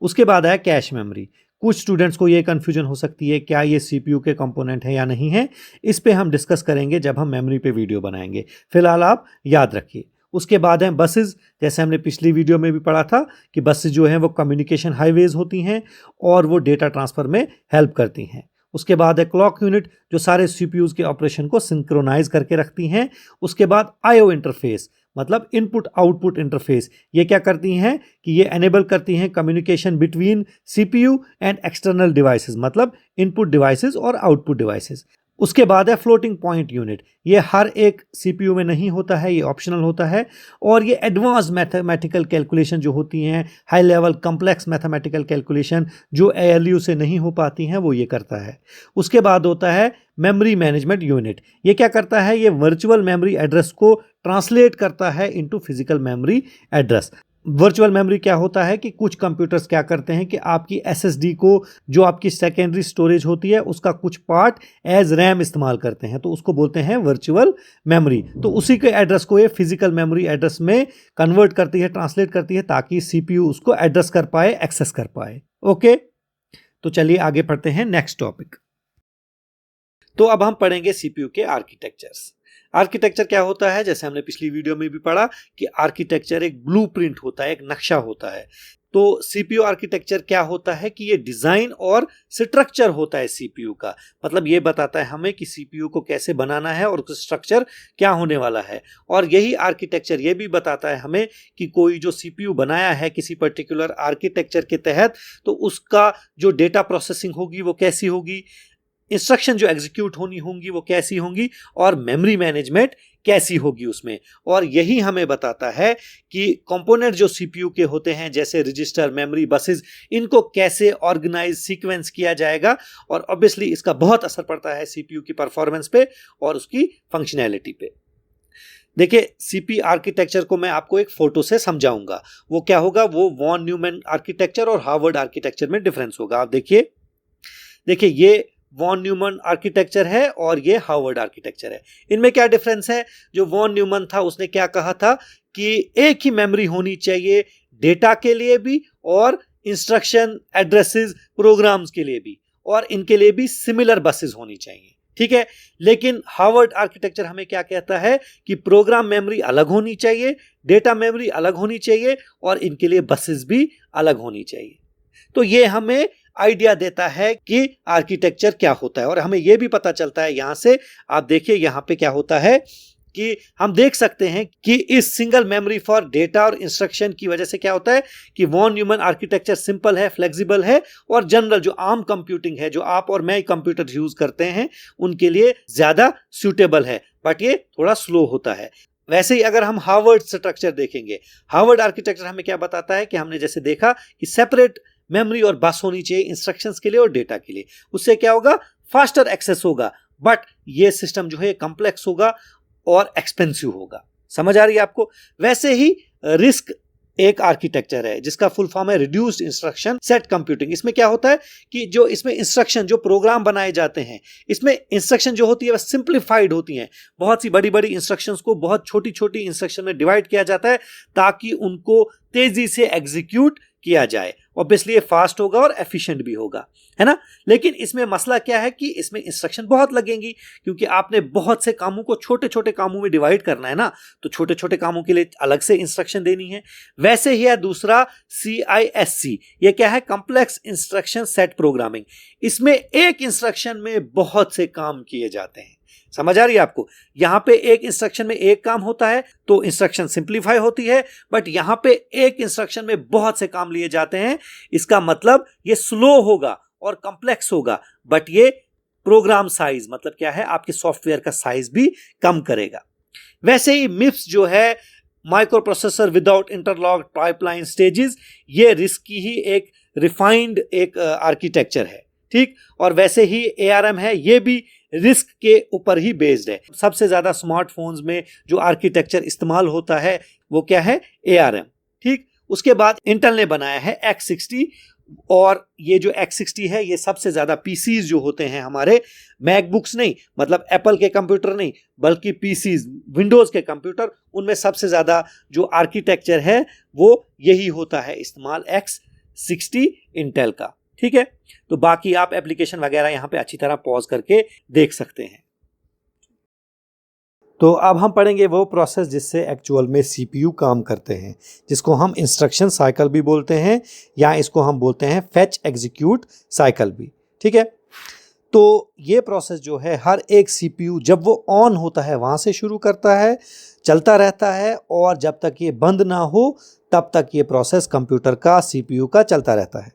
उसके बाद आया कैश मेमोरी। कुछ स्टूडेंट्स को ये कन्फ्यूजन हो सकती है क्या ये CPU के कंपोनेंट है या नहीं है, इस पे हम डिस्कस करेंगे जब हम मेमोरी पे वीडियो बनाएंगे, फिलहाल आप याद रखिए। उसके बाद हैं बसेस, जैसे हमने पिछली वीडियो में भी पढ़ा था कि बसेस जो हैं वो कम्युनिकेशन हाईवेज होती हैं और वो डेटा ट्रांसफर में हेल्प करती हैं। उसके बाद है क्लॉक यूनिट, जो सारे CPUs के ऑपरेशन को सिंक्रोनाइज करके रखती हैं। उसके बाद IO इंटरफेस, मतलब इनपुट आउटपुट इंटरफेस, ये क्या करती हैं कि ये एनेबल करती हैं communication between CPU and external devices, मतलब इनपुट डिवाइसेस और आउटपुट डिवाइसेस। उसके बाद है फ्लोटिंग पॉइंट यूनिट। ये हर एक CPU में नहीं होता है, ये ऑप्शनल होता है, और ये एडवांस मैथमेटिकल कैलकुलेशन जो होती हैं, high level complex mathematical calculation जो ALU से नहीं हो पाती हैं, वो ये करता है। उसके बाद होता है मेमोरी मैनेजमेंट यूनिट। ये क्या करता है, ये वर्चुअल मेमोरी एड्रेस को ट्रांसलेट करता है into physical memory address. Virtual memory क्या होता है कि कुछ कंप्यूटर्स क्या करते हैं कि आपकी SSD को, जो आपकी सेकेंडरी स्टोरेज होती है, उसका कुछ पार्ट एज रैम इस्तेमाल करते हैं, तो उसको बोलते हैं वर्चुअल मेमोरी। तो उसी के एड्रेस को ये फिजिकल मेमोरी एड्रेस में कन्वर्ट करती है, ट्रांसलेट करती है, ताकि CPU उसको एड्रेस कर पाए, एक्सेस कर पाए। ओके, तो चलिए आगे पढ़ते हैं नेक्स्ट टॉपिक। तो अब हम पढ़ेंगे CPU के आर्किटेक्चर्स। आर्किटेक्चर क्या होता है, जैसे हमने पिछली वीडियो में भी पढ़ा कि आर्किटेक्चर एक ब्लूप्रिंट होता है, एक नक्शा होता है। तो CPU आर्किटेक्चर क्या होता है कि ये डिजाइन और स्ट्रक्चर होता है CPU का, मतलब ये बताता है हमें कि CPU को कैसे बनाना है और स्ट्रक्चर क्या होने वाला है। और यही आर्किटेक्चर ये भी बताता है हमें कि कोई जो CPU बनाया है किसी पर्टिकुलर आर्किटेक्चर के तहत, तो उसका जो डेटा प्रोसेसिंग होगी वो कैसी होगी, इंस्ट्रक्शन जो एग्जीक्यूट होनी होंगी वो कैसी होंगी, और मेमोरी मैनेजमेंट कैसी होगी उसमें। और यही हमें बताता है कि कंपोनेंट जो CPU के होते हैं, जैसे रजिस्टर, मेमोरी, बसेस, इनको कैसे ऑर्गेनाइज, सीक्वेंस किया जाएगा। और ऑब्वियसली इसका बहुत असर पड़ता है CPU की परफॉर्मेंस पे और उसकी फंक्शनैलिटी पे। देखिए, CPU आर्किटेक्चर को मैं आपको एक फोटो से समझाऊंगा। वो क्या होगा, वो वॉन न्यूमैन आर्किटेक्चर और हार्वर्ड आर्किटेक्चर में डिफरेंस होगा। आप देखिए ये वॉन न्यूमैन आर्किटेक्चर है और ये हार्वर्ड आर्किटेक्चर है। इनमें क्या डिफरेंस है, जो वॉन न्यूमैन था उसने क्या कहा था कि एक ही मेमोरी होनी चाहिए डेटा के लिए भी और इंस्ट्रक्शन, एड्रेसेस, प्रोग्राम्स के लिए भी, और इनके लिए भी सिमिलर बसेस होनी चाहिए। ठीक है, लेकिन हार्वर्ड आर्किटेक्चर हमें क्या कहता है कि प्रोग्राम मेमोरी अलग होनी चाहिए, डेटा मेमोरी अलग होनी चाहिए, और इनके लिए बसेस भी अलग होनी चाहिए। तो ये हमें आइडिया देता है कि आर्किटेक्चर क्या होता है। और हमें यह भी पता चलता है यहां से, आप देखिए यहां पे क्या होता है कि हम देख सकते हैं कि इस सिंगल मेमोरी फॉर डेटा और इंस्ट्रक्शन की वजह से क्या होता है कि वॉन न्यूमैन आर्किटेक्चर सिंपल है, फ्लेक्सिबल है, और जनरल जो आम कंप्यूटिंग है, जो आप और मैं कंप्यूटर यूज करते हैं, उनके लिए ज्यादा सूटेबल है, बट ये थोड़ा स्लो होता है। वैसे ही अगर हम हार्वर्ड स्ट्रक्चर देखेंगे, हार्वर्ड आर्किटेक्चर हमें क्या बताता है कि हमने जैसे देखा कि सेपरेट मेमोरी और बस होनी चाहिए इंस्ट्रक्शंस के लिए और डेटा के लिए। उससे क्या होगा, फास्टर एक्सेस होगा, बट ये सिस्टम जो है कॉम्प्लेक्स होगा और एक्सपेंसिव होगा। समझ आ रही है आपको। वैसे ही रिस्क एक आर्किटेक्चर है जिसका फुल फॉर्म है रिड्यूस्ड इंस्ट्रक्शन सेट कंप्यूटिंग। इसमें क्या होता है कि जो इसमें इंस्ट्रक्शन, जो प्रोग्राम बनाए जाते हैं, इसमें इंस्ट्रक्शन जो होती है वह सिंप्लीफाइड होती हैं। बहुत सी बड़ी बड़ी इंस्ट्रक्शंस को बहुत छोटी छोटी इंस्ट्रक्शन में डिवाइड किया जाता है ताकि उनको तेजी से एग्जीक्यूट किया जाए। ऑब्वियसली ये फास्ट होगा और एफिशिएंट भी होगा, है ना। लेकिन इसमें मसला क्या है कि इसमें इंस्ट्रक्शन बहुत लगेंगी, क्योंकि आपने बहुत से कामों को छोटे छोटे कामों में डिवाइड करना है ना, तो छोटे छोटे कामों के लिए अलग से इंस्ट्रक्शन देनी है। वैसे ही है दूसरा CISC, ये क्या है, कॉम्प्लेक्स इंस्ट्रक्शन सेट प्रोग्रामिंग। इसमें एक इंस्ट्रक्शन में बहुत से काम किए जाते हैं। समझ आ रही है आपको? यहां पे एक इंस्ट्रक्शन में एक काम होता है तो इंस्ट्रक्शन सिंप्लीफाई होती है, बट यहां पे एक इंस्ट्रक्शन में बहुत से काम लिए जाते हैं। इसका मतलब ये स्लो होगा और कॉम्प्लेक्स होगा, बट ये प्रोग्राम साइज, मतलब क्या है, आपके सॉफ्टवेयर का साइज भी कम करेगा। वैसे ही MIPS जो है, micro processor without interlocked pipeline stages, ये रिस्क की ही एक रिफाइंड एक आर्किटेक्चर है, ठीक। और वैसे ही ARM है, ये भी रिस्क के ऊपर ही बेस्ड है। सबसे ज्यादा स्मार्टफोन्स में जो आर्किटेक्चर इस्तेमाल होता है वो क्या है, ARM, ठीक। उसके बाद इंटेल ने बनाया है X60, और ये जो X60 है ये सबसे ज्यादा PCs जो होते हैं हमारे, मैकबुक्स नहीं, मतलब एप्पल के कंप्यूटर नहीं, बल्कि PCs, विंडोज के कंप्यूटर, उनमें सबसे ज्यादा जो आर्किटेक्चर है वो यही होता है इस्तेमाल, X60 इंटेल का, ठीक है। तो बाकी आप एप्लीकेशन वगैरह यहां पे अच्छी तरह पॉज करके देख सकते हैं। तो अब हम पढ़ेंगे वो प्रोसेस जिससे एक्चुअल में CPU काम करते हैं, जिसको हम इंस्ट्रक्शन साइकिल भी बोलते हैं, या इसको हम बोलते हैं फेच एग्जीक्यूट साइकिल भी, ठीक है। तो ये प्रोसेस जो है, हर एक CPU जब वो ऑन होता है वहां से शुरू करता है, चलता रहता है, और जब तक ये बंद ना हो तब तक ये प्रोसेस कंप्यूटर का, CPU का चलता रहता है।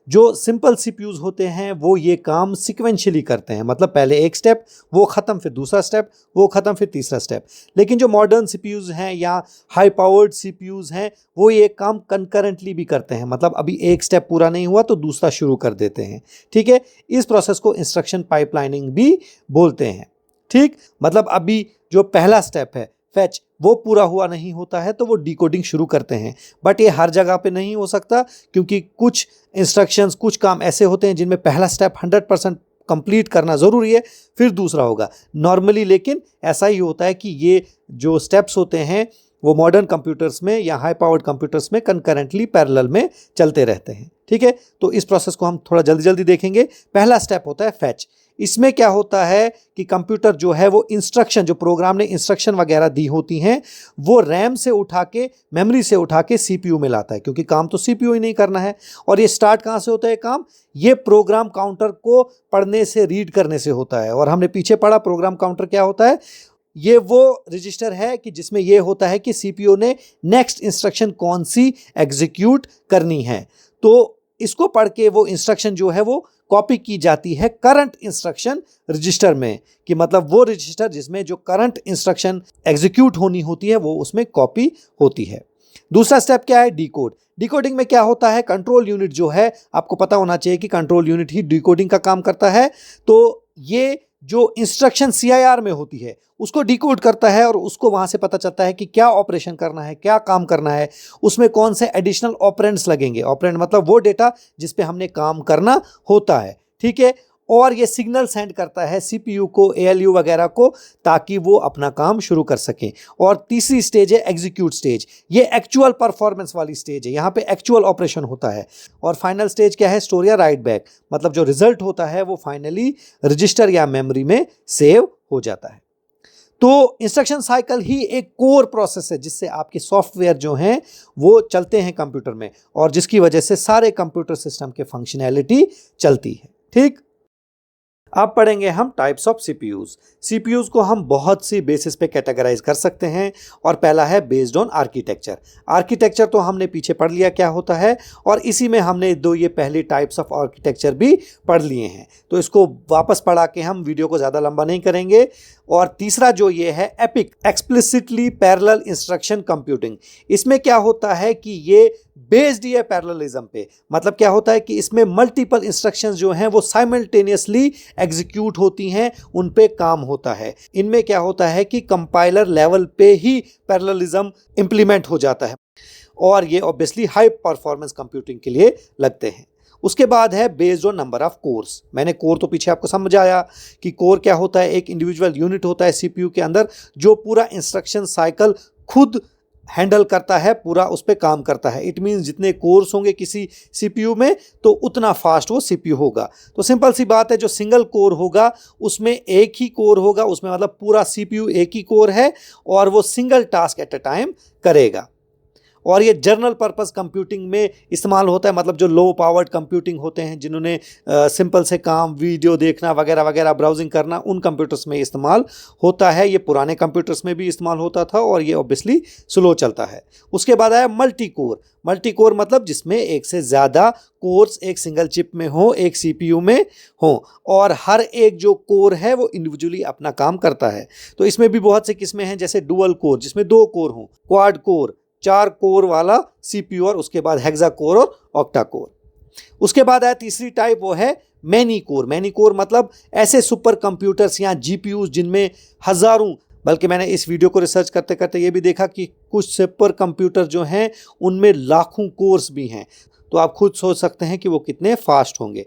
जो सिंपल CPUs होते हैं वो ये काम सिक्वेंशियली करते हैं, मतलब पहले एक स्टेप, वो ख़त्म, फिर दूसरा स्टेप, वो ख़त्म, फिर तीसरा स्टेप। लेकिन जो मॉडर्न CPUs हैं या हाई पावर्ड CPUs हैं, वो ये काम कंकरेंटली भी करते हैं, मतलब अभी एक स्टेप पूरा नहीं हुआ तो दूसरा शुरू कर देते हैं, ठीक है। इस प्रोसेस को इंस्ट्रक्शन पाइपलाइनिंग भी बोलते हैं, ठीक। मतलब अभी जो पहला स्टेप है फैच, वो पूरा हुआ नहीं होता है तो वो डिकोडिंग शुरू करते हैं, बट ये हर जगह पे नहीं हो सकता, क्योंकि कुछ इंस्ट्रक्शंस, कुछ काम ऐसे होते हैं जिनमें पहला स्टेप 100% कंप्लीट करना ज़रूरी है, फिर दूसरा होगा नॉर्मली। लेकिन ऐसा ही होता है कि ये जो स्टेप्स होते हैं वो मॉडर्न कंप्यूटर्स में या हाई पावर्ड कंप्यूटर्स में कंकरेंटली पैरेलल में चलते रहते हैं, ठीक है। तो इस प्रोसेस को हम थोड़ा जल्दी जल्दी देखेंगे। पहला स्टेप होता है फैच। इसमें क्या होता है कि कंप्यूटर जो है वो इंस्ट्रक्शन, जो प्रोग्राम ने इंस्ट्रक्शन वगैरह दी होती हैं, वो रैम से उठा के, मेमोरी से उठा के CPU में लाता है, क्योंकि काम तो CPU ही नहीं करना है। और ये स्टार्ट कहाँ से होता है काम, ये प्रोग्राम काउंटर को पढ़ने से, रीड करने से होता है। और हमने पीछे पढ़ा प्रोग्राम काउंटर क्या होता है, ये वो रजिस्टर है कि जिसमें ये होता है कि CPU ने नेक्स्ट इंस्ट्रक्शन कौन सी एग्जीक्यूट करनी है, तो इसको पढ़ के वो इंस्ट्रक्शन जो है वो कॉपी की जाती है करंट इंस्ट्रक्शन रजिस्टर में, कि मतलब वो रजिस्टर जिसमें जो करंट इंस्ट्रक्शन एग्जीक्यूट होनी होती है वो उसमें कॉपी होती है। दूसरा स्टेप क्या है, डिकोड। डिकोडिंग में क्या होता है, कंट्रोल यूनिट जो है, आपको पता होना चाहिए कि कंट्रोल यूनिट ही डिकोडिंग का काम करता है। तो ये जो इंस्ट्रक्शन CIR में होती है उसको डिकोड करता है, और उसको वहां से पता चलता है कि क्या ऑपरेशन करना है, क्या काम करना है, उसमें कौन से एडिशनल ऑपरेंड्स लगेंगे। ऑपरेंड मतलब वो डेटा जिस पे हमने काम करना होता है, ठीक है। और ये सिग्नल सेंड करता है CPU को, ALU वगैरह को, ताकि वो अपना काम शुरू कर सकें। और तीसरी स्टेज है एग्जीक्यूट स्टेज। ये एक्चुअल परफॉर्मेंस वाली स्टेज है, यहाँ पे एक्चुअल ऑपरेशन होता है। और फाइनल स्टेज क्या है, स्टोर या राइट बैक, मतलब जो रिजल्ट होता है वो फाइनली रजिस्टर या मेमोरी में सेव हो जाता है। तो इंस्ट्रक्शन साइकिल ही एक कोर प्रोसेस है जिससे आपके सॉफ्टवेयर जो हैं वो चलते हैं कंप्यूटर में, और जिसकी वजह से सारे कंप्यूटर सिस्टम के फंक्शनैलिटी चलती है, ठीक। अब पढ़ेंगे हम टाइप्स ऑफ CPUs। CPUs को हम बहुत सी बेसिस पे कैटेगराइज कर सकते हैं, और पहला है बेस्ड ऑन आर्किटेक्चर। आर्किटेक्चर तो हमने पीछे पढ़ लिया क्या होता है, और इसी में हमने ये पहली टाइप्स ऑफ आर्किटेक्चर भी पढ़ लिए हैं, तो इसको वापस पढ़ा के हम वीडियो को ज़्यादा लंबा नहीं करेंगे। और तीसरा जो ये है epic, explicitly parallel instruction computing. इसमें क्या होता है कि ये बेस्ड है पैरेललिज्म पे, मतलब क्या होता है कि इसमें मल्टीपल इंस्ट्रक्शंस जो हैं वो साइमल्टेनियसली एग्जीक्यूट होती हैं, उन पे काम होता है। इनमें क्या होता है कि कंपाइलर लेवल पे ही पैरेललिज्म इंप्लीमेंट हो जाता है, और ये ऑब्वियसली हाई परफॉर्मेंस कंप्यूटिंग के लिए लगते हैं। उसके बाद है based on number of course. मैंने कोर तो पीछे आपको समझ आया कि कोर क्या होता है, एक इंडिविजुअल यूनिट होता है CPU के अंदर जो पूरा इंस्ट्रक्शन साइकिल खुद हैंडल करता है, पूरा उस पर काम करता है। इट मीन्स जितने कोर्स होंगे किसी सीपीयू में तो उतना फास्ट वो सीपीयू होगा। तो सिंपल सी बात है, जो सिंगल कोर होगा उसमें एक ही कोर होगा, उसमें मतलब पूरा सीपीयू एक ही कोर है और वो single task at a time करेगा। और ये जनरल पर्पस कंप्यूटिंग में इस्तेमाल होता है, मतलब जो लो पावर्ड कंप्यूटिंग होते हैं, जिन्होंने सिंपल से काम, वीडियो देखना वगैरह वगैरह, ब्राउजिंग करना, उन कंप्यूटर्स में इस्तेमाल होता है। ये पुराने कंप्यूटर्स में भी इस्तेमाल होता था और ये ऑब्वियसली स्लो चलता है। उसके बाद आया मल्टी कोर। मल्टी कोर मतलब जिसमें एक से ज़्यादा कोर्स एक सिंगल चिप में हो, एक सीपीयू में हो, और हर एक जो कोर है वो इंडिविजुअली अपना काम करता है। तो इसमें भी बहुत से किस्में हैं, जैसे डुअल कोर जिसमें 2 कोर हों, क्वाड कोर 4 कोर वाला सीपीयू, और उसके बाद हेक्सा कोर और ऑक्टा कोर। उसके बाद आया तीसरी टाइप, वो है मैनी कोर। मैनी कोर मतलब ऐसे सुपर कंप्यूटर्स या जीपीयूज जिनमें हजारों, बल्कि मैंने इस वीडियो को रिसर्च करते करते ये भी देखा कि कुछ सुपर कंप्यूटर जो हैं उनमें लाखों कोर्स भी हैं। तो आप खुद सोच सकते हैं कि वो कितने फास्ट होंगे।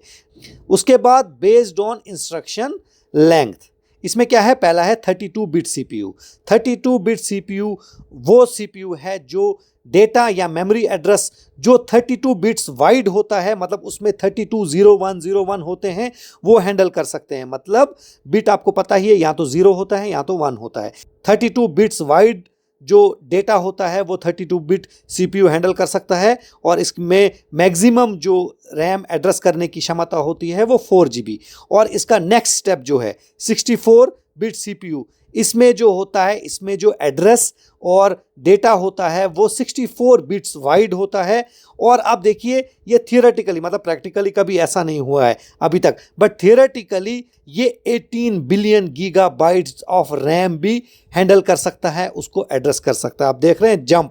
उसके बाद बेस्ड ऑन इंस्ट्रक्शन लेंथ, इसमें क्या है, पहला है 32 बिट सीपीयू। 32 बिट सीपीयू वो सीपीयू है जो डेटा या मेमोरी एड्रेस जो 32 बिट्स वाइड होता है, मतलब उसमें 320101 होते हैं, वो हैंडल कर सकते हैं। मतलब बिट आपको पता ही है, या तो 0 होता है या तो 1 होता है। 32 बिट्स वाइड जो डेटा होता है वो 32 बिट सीपीयू हैंडल कर सकता है, और इसमें मैक्सिमम जो रैम एड्रेस करने की क्षमता होती है वो 4 GB। और इसका नेक्स्ट स्टेप जो है 64 बिट सीपीयू, इसमें जो होता है, इसमें जो एड्रेस और डेटा होता है वो 64 बिट्स वाइड होता है। और अब देखिए, ये थियोरेटिकली, मतलब प्रैक्टिकली कभी ऐसा नहीं हुआ है अभी तक, बट थियोरेटिकली ये 18 बिलियन गीगाबाइट्स ऑफ रैम भी हैंडल कर सकता है, उसको एड्रेस कर सकता है। आप देख रहे हैं जंप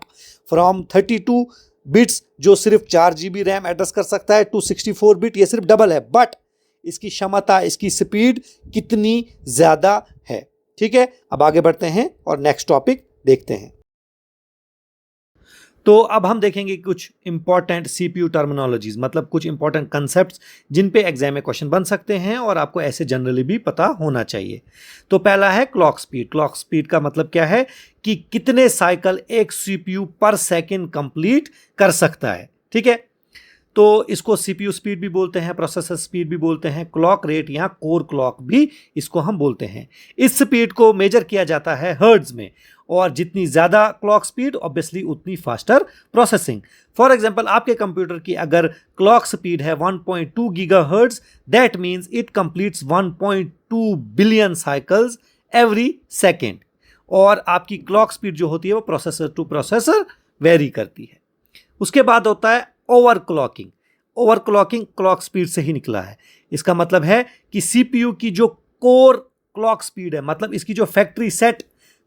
फ्रॉम 32 बिट्स जो सिर्फ 4 GB रैम एड्रेस कर सकता है टू 64 बिट, ये सिर्फ डबल है, बट इसकी क्षमता, इसकी स्पीड कितनी ज़्यादा है। ठीक है, अब आगे बढ़ते हैं और नेक्स्ट टॉपिक देखते हैं। तो अब हम देखेंगे कुछ इंपॉर्टेंट सीपीयू टर्मिनोलॉजीज, मतलब कुछ इंपॉर्टेंट कंसेप्ट्स जिन पे एग्जाम में क्वेश्चन बन सकते हैं और आपको ऐसे जनरली भी पता होना चाहिए। तो पहला है क्लॉक स्पीड। क्लॉक स्पीड का मतलब क्या है कि कितने साइकिल एक सीपीयू पर सेकंड कंप्लीट कर सकता है। ठीक है, तो इसको सीपीयू स्पीड भी बोलते हैं, प्रोसेसर स्पीड भी बोलते हैं, क्लॉक रेट या कोर क्लॉक भी इसको हम बोलते हैं। इस स्पीड को मेजर किया जाता है हर्ट्ज में, और जितनी ज़्यादा क्लॉक स्पीड ऑब्वियसली उतनी फास्टर प्रोसेसिंग। फॉर एग्जांपल, आपके कंप्यूटर की अगर क्लॉक स्पीड है 1.2 gigahertz, that means it completes 1.2 billion cycles every second. और आपकी क्लॉक स्पीड जो होती है वो प्रोसेसर टू प्रोसेसर वेरी करती है। उसके बाद होता है ओवरक्लॉकिंग। ओवरक्लॉकिंग क्लॉक स्पीड से ही निकला है। इसका मतलब है कि सीपीयू की जो कोर क्लॉक स्पीड है, मतलब इसकी जो फैक्ट्री सेट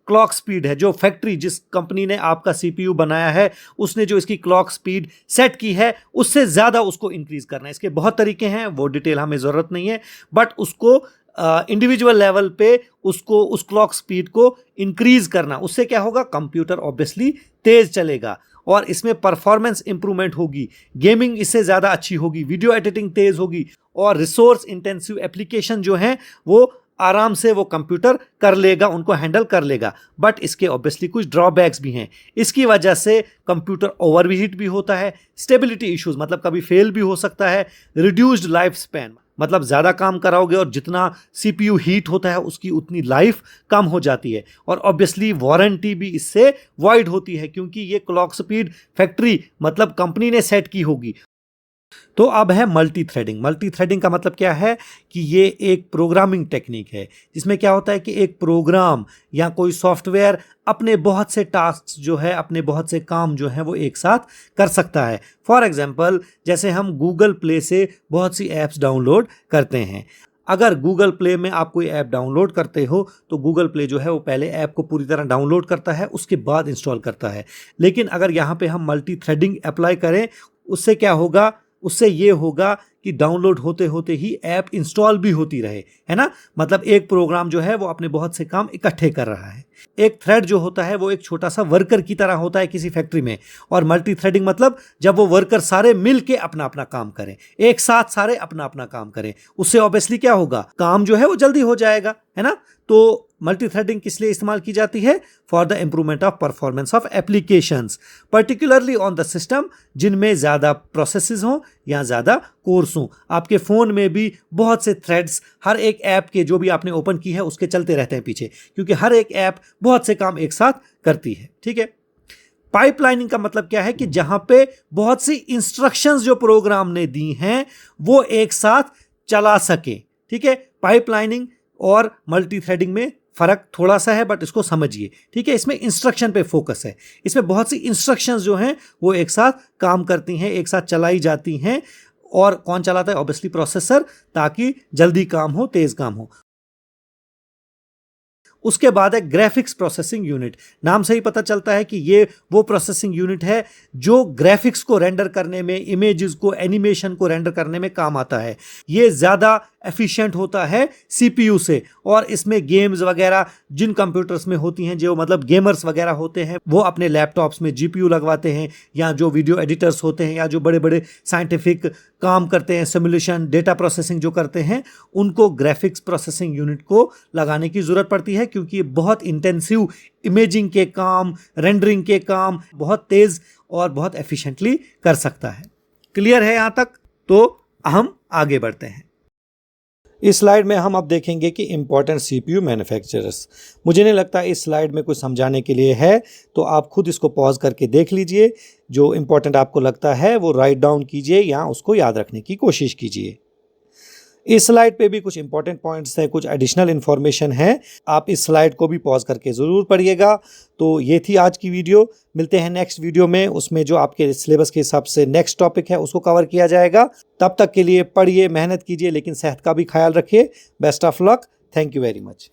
क्लॉक स्पीड है, जो फैक्ट्री जिस कंपनी ने आपका सीपीयू बनाया है उसने जो इसकी क्लॉक स्पीड सेट की है उससे ज़्यादा उसको इंक्रीज करना है। इसके बहुत तरीके हैं, वो डिटेल हमें ज़रूरत नहीं है, बट उसको इंडिविजुअल लेवल पे उसको उस क्लॉक स्पीड को इंक्रीज करना, उससे क्या होगा, कंप्यूटर ऑब्वियसली तेज चलेगा और इसमें परफॉर्मेंस इंप्रूवमेंट होगी, गेमिंग इससे ज़्यादा अच्छी होगी, वीडियो एडिटिंग तेज होगी, और रिसोर्स इंटेंसिव एप्लीकेशन जो हैं वो आराम से वो कंप्यूटर कर लेगा, उनको हैंडल कर लेगा। बट इसके ऑब्वियसली कुछ ड्रॉबैक्स भी हैं। इसकी वजह से कंप्यूटर ओवरहीट भी होता है, स्टेबिलिटी इश्यूज, मतलब कभी फेल भी हो सकता है, रिड्यूस्ड लाइफ स्पैन, मतलब ज़्यादा काम कराओगे और जितना सीपीयू हीट होता है उसकी उतनी लाइफ कम हो जाती है, और ऑब्वियसली वारंटी भी इससे वॉइड होती है क्योंकि ये क्लॉक स्पीड फैक्ट्री मतलब कंपनी ने सेट की होगी। तो अब है मल्टी थ्रेडिंग। मल्टी थ्रेडिंग का मतलब क्या है कि ये एक प्रोग्रामिंग टेक्निक है जिसमें क्या होता है कि एक प्रोग्राम या कोई सॉफ्टवेयर अपने बहुत से टास्क जो है, अपने बहुत से काम जो है वो एक साथ कर सकता है। फॉर एग्जांपल, जैसे हम गूगल प्ले से बहुत सी ऐप्स डाउनलोड करते हैं। अगर गूगल प्ले में आप कोई ऐप डाउनलोड करते हो तो गूगल प्ले जो है वो पहले ऐप को पूरी तरह डाउनलोड करता है, उसके बाद इंस्टॉल करता है। लेकिन अगर यहाँ पे हम मल्टी थ्रेडिंग अप्लाई करें, उससे क्या होगा, उससे ये होगा कि डाउनलोड होते होते ही ऐप इंस्टॉल भी होती रहे, है ना। मतलब एक प्रोग्राम जो है वो अपने बहुत से काम इकट्ठे कर रहा है। एक थ्रेड जो होता है वो एक छोटा सा वर्कर की तरह होता है किसी फैक्ट्री में, और मल्टी थ्रेडिंग मतलब जब वो वर्कर सारे मिल के अपना अपना काम करें, एक साथ सारे अपना अपना काम करें, उससे ऑब्वियसली क्या होगा, काम जो है वो जल्दी हो जाएगा, है ना। तो मल्टीथ्रेडिंग किस लिए इस्तेमाल की जाती है? For the improvement of performance of applications, particularly on the system जिनमें ज़्यादा प्रोसेसेस हों या ज़्यादा कोर्स हों। आपके फ़ोन में भी बहुत से थ्रेड्स हर एक ऐप के जो भी आपने ओपन की है उसके चलते रहते हैं पीछे, क्योंकि हर एक ऐप बहुत से काम एक साथ करती है। ठीक है। पाइपलाइनिंग का मतलब क्या है कि जहां पे बहुत सी इंस्ट्रक्शंस जो प्रोग्राम ने दी हैं वो एक साथ चला सके। ठीक है। पाइपलाइनिंग और मल्टीथ्रेडिंग में फर्क थोड़ा सा है, बट इसको समझिए। ठीक है। इसमें इंस्ट्रक्शन पे फोकस है। इसमें बहुत सी इंस्ट्रक्शंस जो हैं वो एक साथ काम करती हैं, एक साथ चलाई जाती हैं। और कौन चलाता है? ऑब्वियसली प्रोसेसर, ताकि जल्दी काम हो, तेज काम हो। उसके बाद है ग्राफिक्स प्रोसेसिंग यूनिट। नाम से ही पता चलता है कि ये वो प्रोसेसिंग यूनिट है जो ग्राफिक्स को रेंडर करने में, इमेजेस को, एनिमेशन को रेंडर करने में काम आता है। ये ज़्यादा एफिशिएंट होता है सीपीयू से, और इसमें गेम्स वगैरह जिन कंप्यूटर्स में होती हैं, जो मतलब गेमर्स वगैरह होते हैं, वो अपने लैपटॉप्स में जीपीयू लगवाते हैं, या जो वीडियो एडिटर्स होते हैं, या जो बड़े बड़े साइंटिफिक काम करते हैं, सिमुलेशन, डेटा प्रोसेसिंग जो करते हैं, उनको ग्राफिक्स प्रोसेसिंग यूनिट को लगाने की ज़रूरत पड़ती है, क्योंकि ये बहुत इंटेंसिव इमेजिंग के काम, रेंडरिंग के काम बहुत तेज़ और बहुत एफिशिएंटली कर सकता है। क्लियर है यहाँ तक? तो हम आगे बढ़ते हैं। इस स्लाइड में हम अब देखेंगे कि इंपॉर्टेंट सीपीयू मैन्युफैक्चरर्स। मुझे नहीं लगता इस स्लाइड में कुछ समझाने के लिए है, तो आप खुद इसको पॉज करके देख लीजिए। जो इंपॉर्टेंट आपको लगता है वो राइट डाउन कीजिए या उसको याद रखने की कोशिश कीजिए। इस स्लाइड पे भी कुछ इंपॉर्टेंट पॉइंट्स हैं, कुछ एडिशनल इन्फॉर्मेशन है। आप इस स्लाइड को भी पॉज करके ज़रूर पढ़िएगा। तो ये थी आज की वीडियो। मिलते हैं नेक्स्ट वीडियो में, उसमें जो आपके सिलेबस के हिसाब से नेक्स्ट टॉपिक है उसको कवर किया जाएगा। तब तक के लिए पढ़िए, मेहनत कीजिए, लेकिन सेहत का भी ख्याल रखिए। Best of luck. Thank you very much.